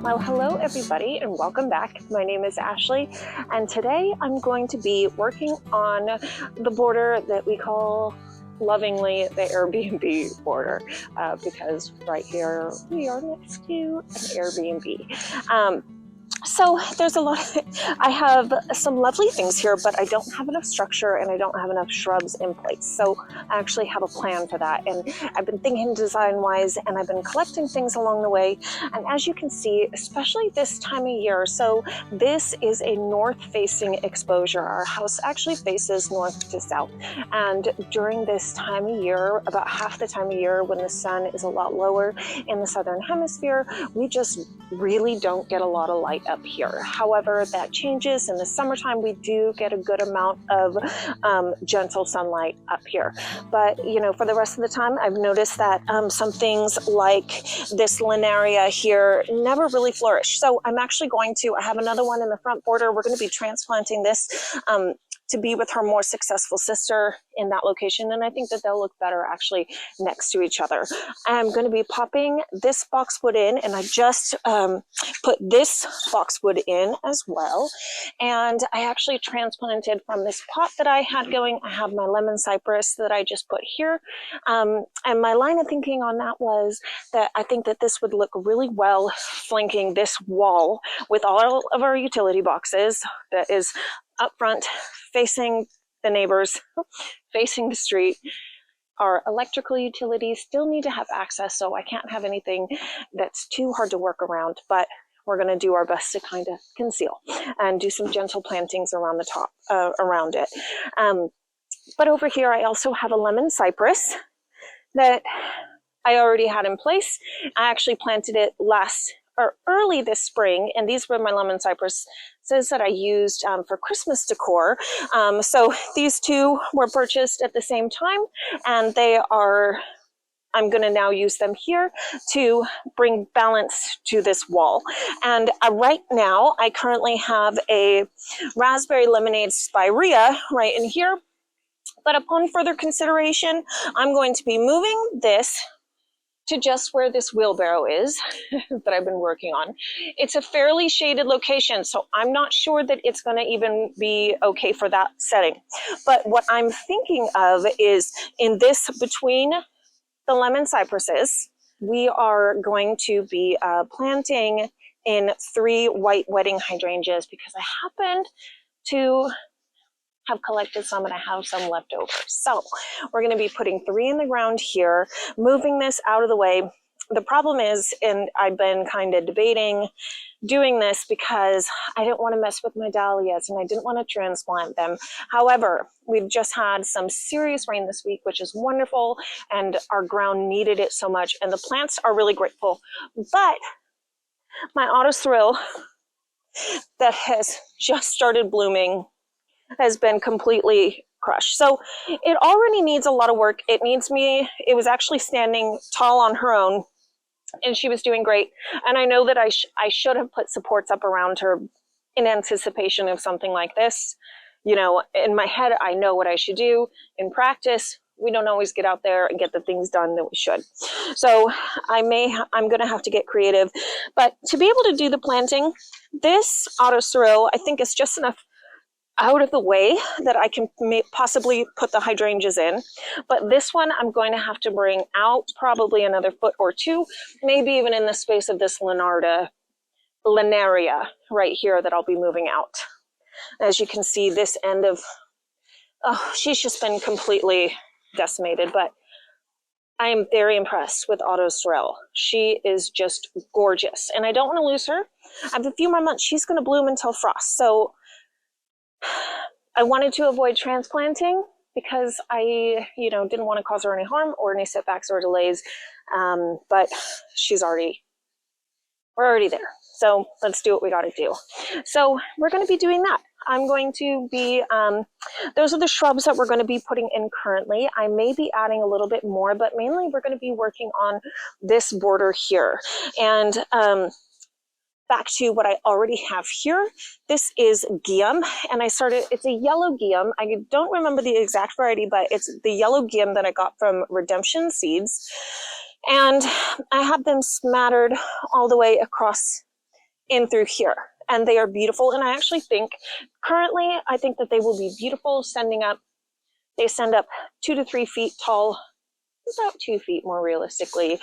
Well, hello everybody and welcome back. My name is Ashley and today I'm going to be working on the border that we call lovingly the Airbnb border because right here we are next to an Airbnb. So there's a lot I have some lovely things here, but I don't have enough structure and I don't have enough shrubs in place. So I actually have a plan for that. And I've been thinking design-wise and I've been collecting things along the way. And as you can see, especially this time of year, so this is a north-facing exposure. Our house actually faces north to south. And during this time of year, about half the time of year when the sun is a lot lower in the southern hemisphere, we just really don't get a lot of light up here. However, that changes in the summertime. We do get a good amount of gentle sunlight up here. But you know, for the rest of the time, I've noticed that some things like this Linaria here never really flourish. So I'm actually going to, I have another one in the front border. We're going to be transplanting this to be with her more successful sister in that location. And I think that they'll look better actually next to each other. I'm going to be popping this boxwood in, and I just put this boxwood in as well. And I actually transplanted from this pot that I had going. I have my lemon cypress that I just put here. And my line of thinking on that was that I think that this would look really well flanking this wall with all of our utility boxes that is up front, facing the neighbors, facing the street. Our electrical utilities still need to have access, so I can't have anything that's too hard to work around, but we're going to do our best to kind of conceal and do some gentle plantings around the top, around it. But over here, I also have a lemon cypress that I already had in place. I actually planted it early this spring, and these were my lemon cypresses that I used for Christmas decor. So these two were purchased at the same time, and they are, I'm going to now use them here to bring balance to this wall. And right now, I currently have a raspberry lemonade spirea right in here. But upon further consideration, I'm going to be moving this to just where this wheelbarrow is that I've been working on. It's a fairly shaded location, so I'm not sure that it's going to even be okay for that setting. But what I'm thinking of is in this between the lemon cypresses, we are going to be planting in 3 white wedding hydrangeas because I happened to have collected some and I have some left over. So we're going to be putting 3 in the ground here, moving this out of the way. The problem is, and I've been kind of debating doing this because I didn't want to mess with my dahlias and I didn't want to transplant them. However, we've just had some serious rain this week, which is wonderful, and our ground needed it so much, and the plants are really grateful. But my autothrill that has just started blooming has been completely crushed. So it already needs a lot of work. It needs me. It was actually standing tall on her own and she was doing great. And I know that I should have put supports up around her in anticipation of something like this. You know, in my head, I know what I should do. In practice, we don't always get out there and get the things done that we should. So I'm going to have to get creative. But to be able to do the planting, this autosorrel, I think is just enough out of the way that I can possibly put the hydrangeas in. But this one I'm going to have to bring out probably another foot or 2, maybe even in the space of this Linaria right here that I'll be moving out. As you can see, this end of, oh, she's just been completely decimated, but I am very impressed with autosorrel. She is just gorgeous, and I don't want to lose her. I have a few more months. She's going to bloom until frost, so I wanted to avoid transplanting because I, didn't want to cause her any harm or any setbacks or delays. But we're already there. So let's do what we got to do. So we're going to be doing that. I'm going to be, those are the shrubs that we're going to be putting in currently. I may be adding a little bit more, but mainly we're going to be working on this border here. And, back to what I already have here. This is Geum, and it's a yellow Geum. I don't remember the exact variety, but it's the yellow Geum that I got from Redemption Seeds. And I have them smattered all the way across in through here. And they are beautiful. And I actually think currently, I think that they will be beautiful they send up 2 to 3 feet tall, about 2 feet more realistically,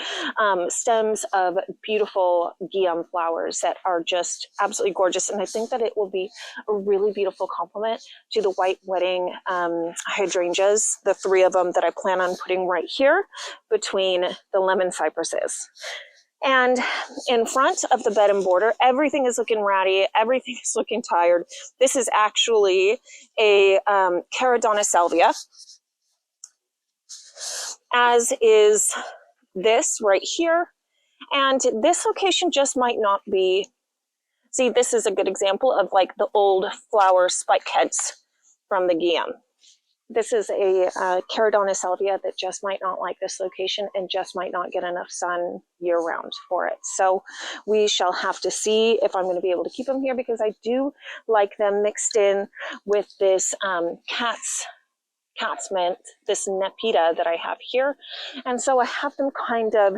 stems of beautiful geum flowers that are just absolutely gorgeous. And I think that it will be a really beautiful complement to the white wedding hydrangeas, the 3 of them that I plan on putting right here between the lemon cypresses. And in front of the bed and border, everything is looking ratty. Everything is looking tired. This is actually a Caradonna salvia, as is this right here. And this location just might not be, see, this is a good example of like the old flower spike heads from the geum. This is a Caradonna salvia that just might not like this location and just might not get enough sun year round for it. So we shall have to see if I'm going to be able to keep them here, because I do like them mixed in with this cat's mint, this Nepeta that I have here. And so I have them kind of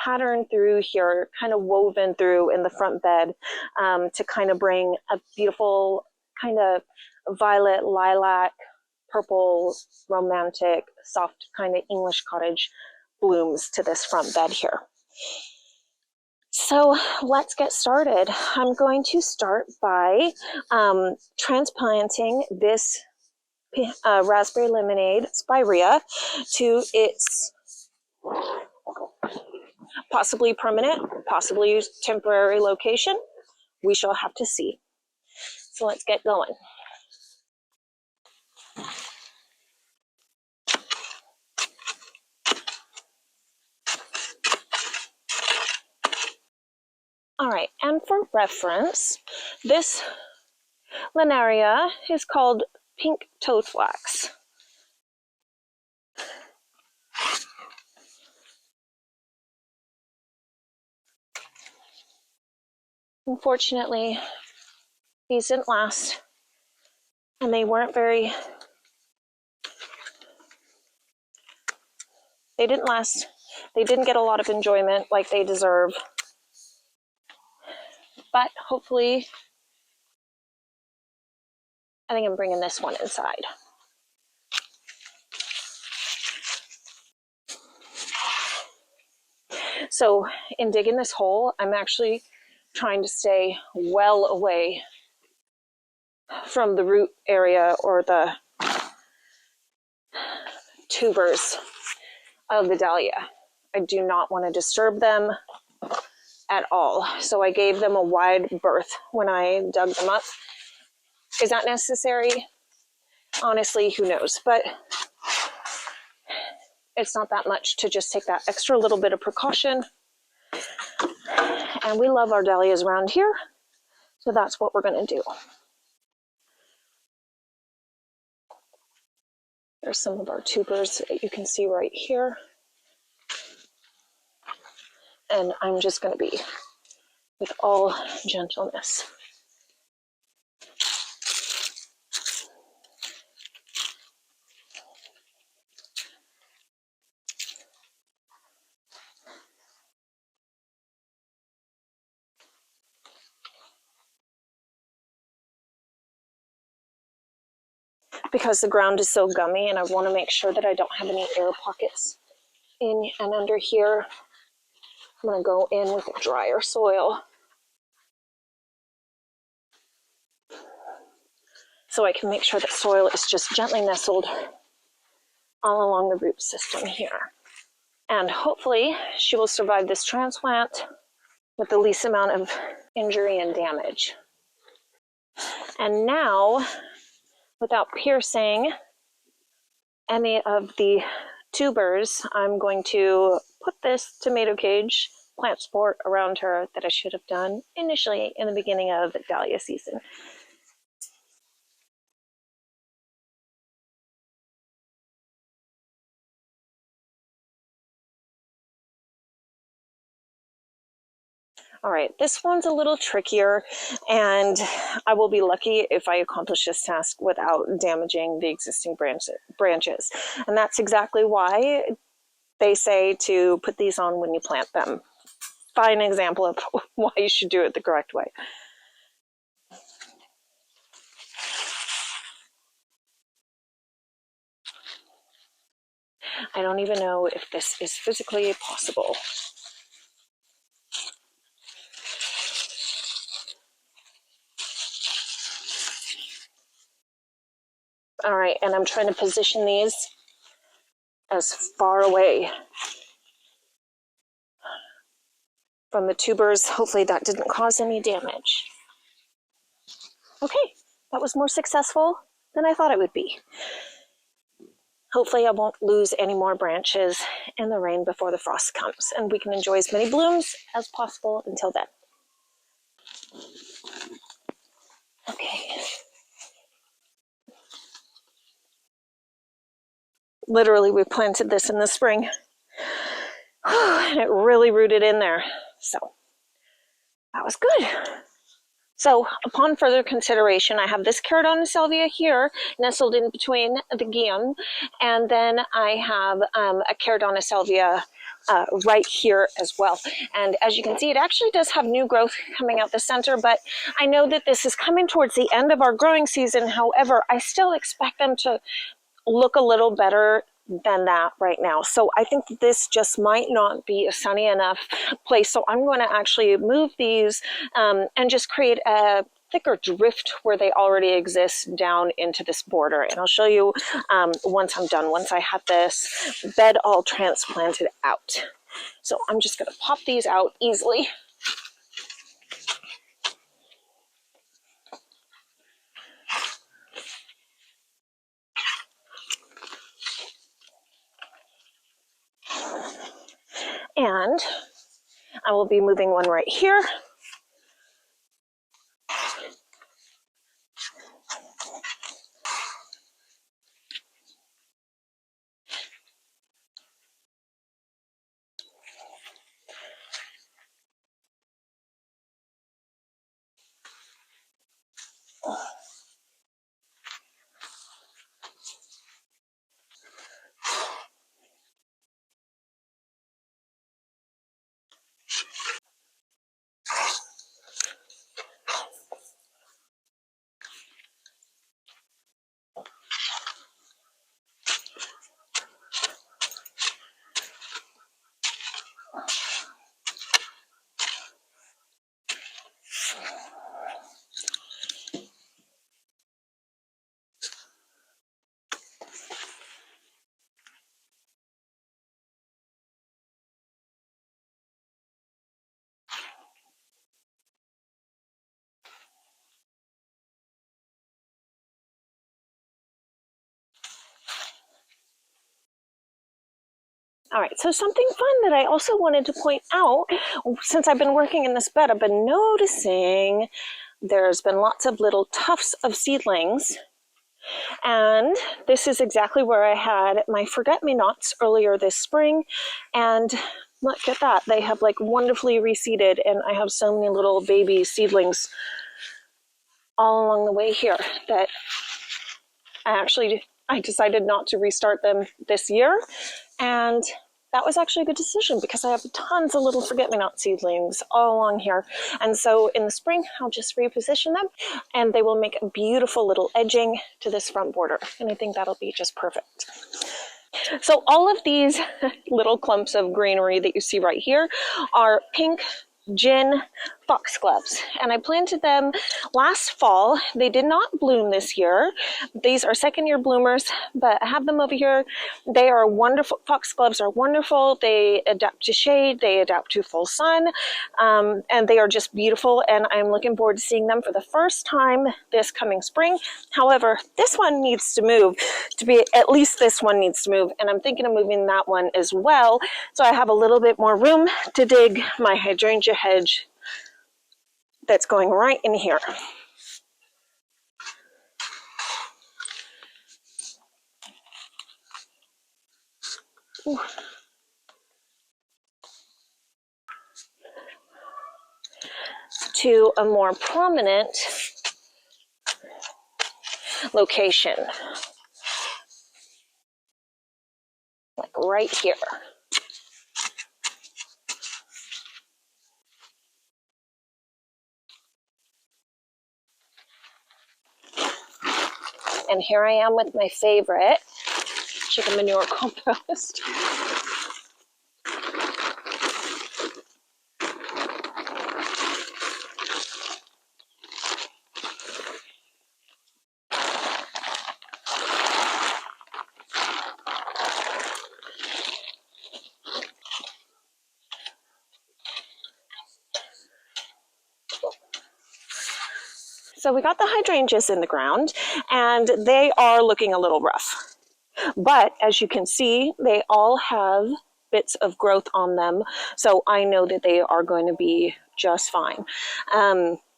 patterned through here, kind of woven through in the front bed to kind of bring a beautiful kind of violet, lilac, purple, romantic, soft kind of English cottage blooms to this front bed here. So let's get started. I'm going to start by transplanting this raspberry lemonade spirea to its possibly permanent, possibly temporary location. We shall have to see. So let's get going. All right, and for reference, this linaria is called pink toadflax. Unfortunately, these didn't last, and they didn't last. They didn't get a lot of enjoyment like they deserve. But hopefully, I think I'm bringing this one inside. So in digging this hole, I'm actually trying to stay well away from the root area or the tubers of the dahlia. I do not want to disturb them at all. So I gave them a wide berth when I dug them up. Is that necessary? Honestly, who knows? But it's not that much to just take that extra little bit of precaution. And we love our dahlias around here, so that's what we're going to do. There's some of our tubers that you can see right here. And I'm just going to be with all gentleness. Because the ground is so gummy and I want to make sure that I don't have any air pockets in and under here, I'm going to go in with a drier soil so I can make sure that soil is just gently nestled all along the root system here. And hopefully she will survive this transplant with the least amount of injury and damage. And now, without piercing any of the tubers, I'm going to put this tomato cage plant support around her that I should have done initially in the beginning of dahlia season. All right, this one's a little trickier, and I will be lucky if I accomplish this task without damaging the existing branches. And that's exactly why they say to put these on when you plant them. fine example of why you should do it the correct way. I don't even know if this is physically possible. All right, and I'm trying to position these as far away from the tubers. Hopefully that didn't cause any damage. Okay, that was more successful than I thought it would be. Hopefully I won't lose any more branches in the rain before the frost comes, and we can enjoy as many blooms as possible until then. Okay. Literally, we planted this in the spring, and it really rooted in there. So that was good. So upon further consideration, I have this Caradonna salvia here nestled in between the Guion, and then I have a Caradonna salvia right here as well. And as you can see, it actually does have new growth coming out the center, but I know that this is coming towards the end of our growing season. However, I still expect them to look a little better than that right now. So I think this just might not be a sunny enough place. So I'm going to actually move these and just create a thicker drift where they already exist down into this border. And I'll show you once I'm done, once I have this bed all transplanted out. So I'm just going to pop these out easily. And I will be moving one right here. All right, so something fun that I also wanted to point out, since I've been working in this bed, I've been noticing there's been lots of little tufts of seedlings. And this is exactly where I had my forget-me-nots earlier this spring. And look at that, they have like wonderfully reseeded, and I have so many little baby seedlings all along the way here that I decided not to restart them this year. And that was actually a good decision because I have tons of little forget-me-not seedlings all along here. And so in the spring, I'll just reposition them and they will make a beautiful little edging to this front border. And I think that'll be just perfect. So all of these little clumps of greenery that you see right here are pink gin foxgloves, and I planted them last fall. They did not bloom this year. These are second-year bloomers, but I have them over here. They are wonderful. Foxgloves are wonderful. They adapt to shade, they adapt to full sun, and they are just beautiful, and I'm looking forward to seeing them for the first time this coming spring. However, this one needs to move. At least this one needs to move, and I'm thinking of moving that one as well, so I have a little bit more room to dig my hydrangea hedge that's going right in here. Ooh. To a more prominent location, like right here. And here I am with my favorite chicken manure compost. So we got the hydrangeas in the ground, and they are looking a little rough. But as you can see, they all have bits of growth on them, so I know that they are going to be just fine.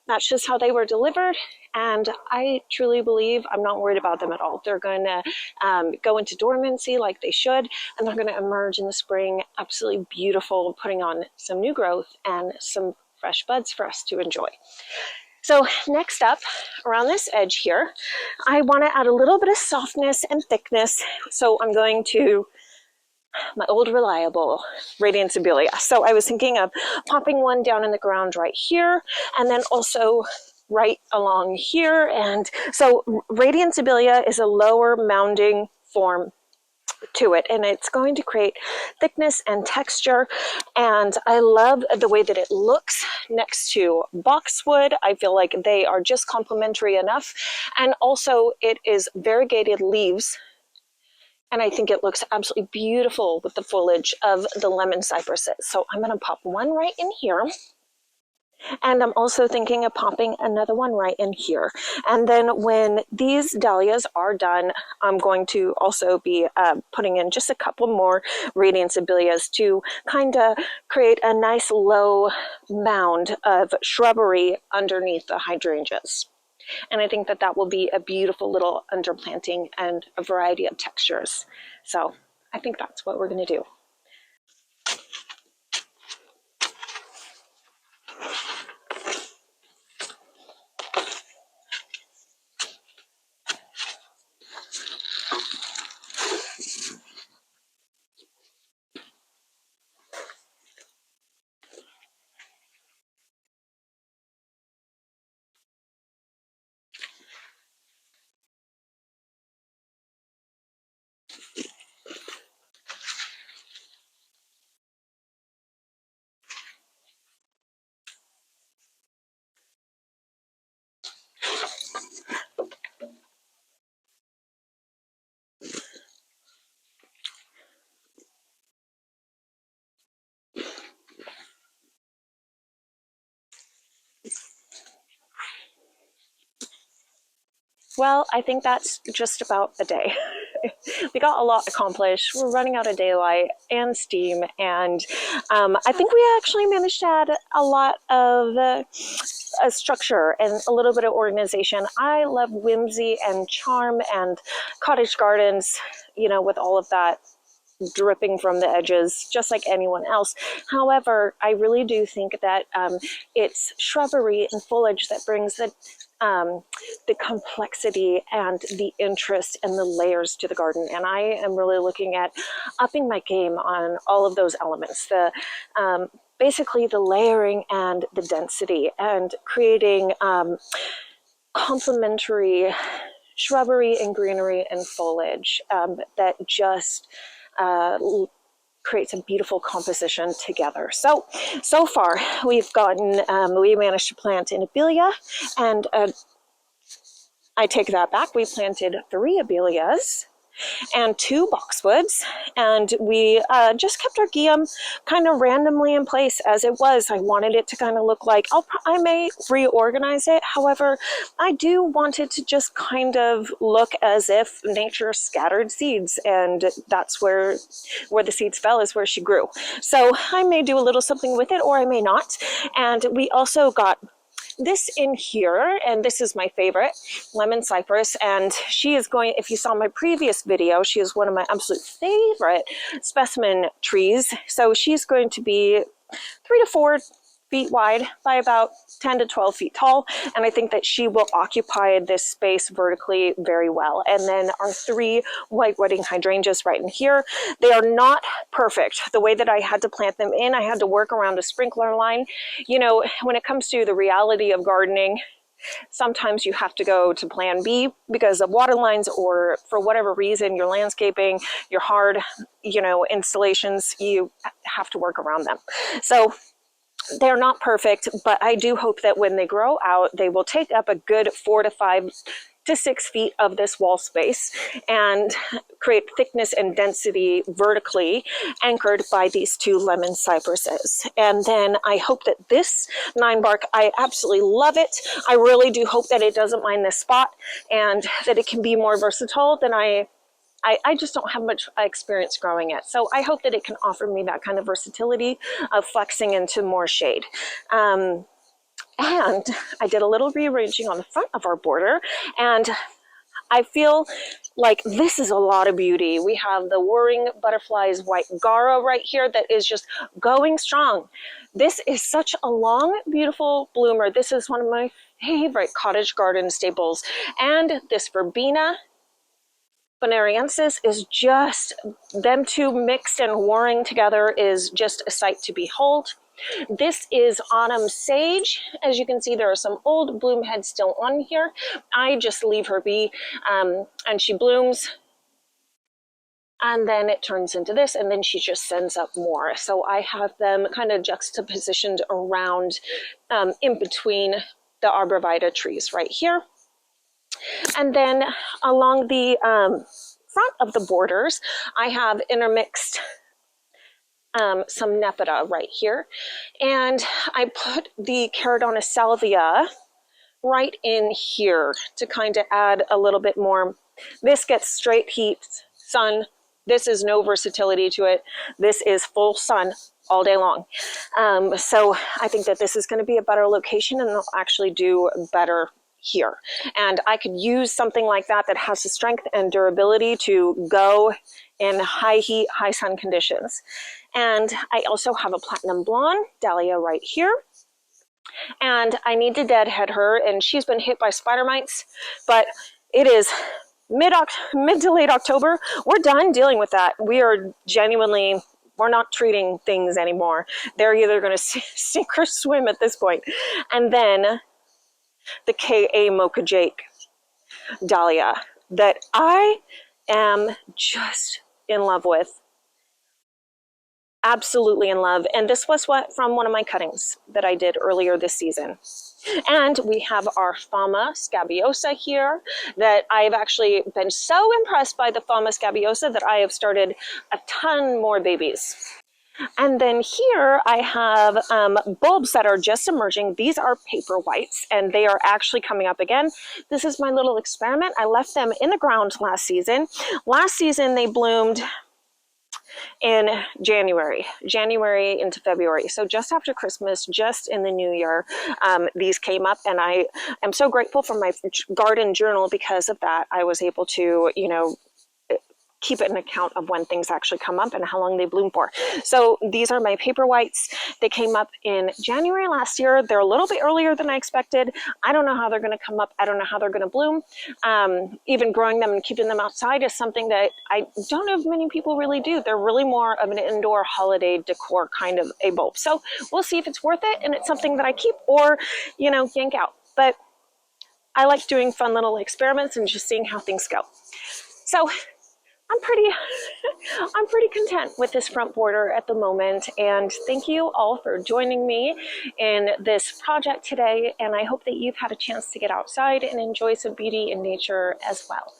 That's just how they were delivered, and I truly believe I'm not worried about them at all. They're going to go into dormancy like they should, and they're going to emerge in the spring absolutely beautiful, putting on some new growth and some fresh buds for us to enjoy. So next up, around this edge here, I want to add a little bit of softness and thickness. So I'm going to my old reliable Radiance Abelia. So I was thinking of popping one down in the ground right here, and then also right along here. And so Radiance Abelia is a lower mounding form to it, and it's going to create thickness and texture, and I love the way that it looks next to boxwood. I feel like they are just complementary enough, and also it is variegated leaves, and I think it looks absolutely beautiful with the foliage of the lemon cypresses. So I'm going to pop one right in here. And I'm also thinking of popping another one right in here. And then when these dahlias are done, I'm going to also be putting in just a couple more Radiance Abelias to kind of create a nice low mound of shrubbery underneath the hydrangeas. And I think that that will be a beautiful little underplanting and a variety of textures. So I think that's what we're going to do. Well, I think that's just about a day. We got a lot accomplished. We're running out of daylight and steam, and I think we actually managed to add a lot of a structure and a little bit of organization. I love whimsy and charm and cottage gardens, you know, with all of that dripping from the edges, just like anyone else. However, I really do think that it's shrubbery and foliage that brings the complexity and the interest and the layers to the garden. And I am really looking at upping my game on all of those elements. Basically the layering and the density, and creating complementary shrubbery and greenery and foliage that just creates a beautiful composition together. So far we've gotten, we managed to plant an Abelia, and I take that back. We planted 3 Abelias and 2 boxwoods, and we just kept our guium kind of randomly in place as it was. I wanted it to kind of look like, I may reorganize it. However, I do want it to just kind of look as if nature scattered seeds, and that's where the seeds fell, is where she grew. So I may do a little something with it, or I may not. And we also got this in here, and this is my favorite, lemon cypress, and she is going, if you saw my previous video, she is one of my absolute favorite specimen trees. So she's going to be 3 to 4 feet wide by about 10 to 12 feet tall, and I think that she will occupy this space vertically very well. And then our 3 white wedding hydrangeas right in here, they are not perfect. The way that I had to plant them in, I had to work around a sprinkler line. You know, when it comes to the reality of gardening, Sometimes you have to go to plan B because of water lines, or for whatever reason, your landscaping, your hard, installations, you have to work around them. So they're not perfect, but I do hope that when they grow out, they will take up a good 4 to 5 to 6 feet of this wall space and create thickness and density vertically anchored by these 2 lemon cypresses. And then I hope that this 9 bark, I absolutely love it. I really do hope that it doesn't mind this spot and that it can be more versatile than I just don't have much experience growing it. So I hope that it can offer me that kind of versatility of flexing into more shade. And I did a little rearranging on the front of our border, and I feel like this is a lot of beauty. We have the whirring butterflies white Gara right here that is just going strong. This is such a long, beautiful bloomer. This is one of my favorite cottage garden staples. And this verbena bonariensis is just, them two mixed and warring together is just a sight to behold. This is autumn sage. As you can see, there are some old bloom heads still on here. I just leave her be, and she blooms, and then it turns into this, and then she just sends up more. So I have them kind of juxtapositioned around, in between the arborvitae trees right here. And then along the front of the borders, I have intermixed some Nepeta right here. And I put the Caradonna salvia right in here to kind of add a little bit more. This gets straight heat, sun. This is no versatility to it. This is full sun all day long. So I think that this is going to be a better location, and they'll actually do better here. And I could use something like that that has the strength and durability to go in high heat, high sun conditions. And I also have a platinum blonde dahlia right here. And I need to deadhead her, and she's been hit by spider mites, but it is mid to late October. We're done dealing with that. We are genuinely, we're not treating things anymore. They're either going to sink or swim at this point. And then the K.A. Mocha Jake dahlia that I am just in love with. Absolutely in love. And this was from one of my cuttings that I did earlier this season. And we have our Fama scabiosa here that I've actually been so impressed by the Fama scabiosa that I have started a ton more babies. And then here I have bulbs that are just emerging. These are paper whites, and they are actually coming up again. This is my little experiment. I left them in the ground last season. Last season they bloomed in January into February. So just after Christmas, just in the new year, these came up, and I am so grateful for my garden journal because of that. I was able to, keep it an account of when things actually come up and how long they bloom for. So these are my paper whites. They came up in January last year. They're a little bit earlier than I expected. I don't know how they're going to come up. I don't know how they're going to bloom. Even growing them and keeping them outside is something that I don't know if many people really do. They're really more of an indoor holiday decor kind of a bulb. So we'll see if it's worth it and it's something that I keep or, yank out. But I like doing fun little experiments and just seeing how things go. So I'm pretty content with this front border at the moment, and thank you all for joining me in this project today, and I hope that you've had a chance to get outside and enjoy some beauty in nature as well.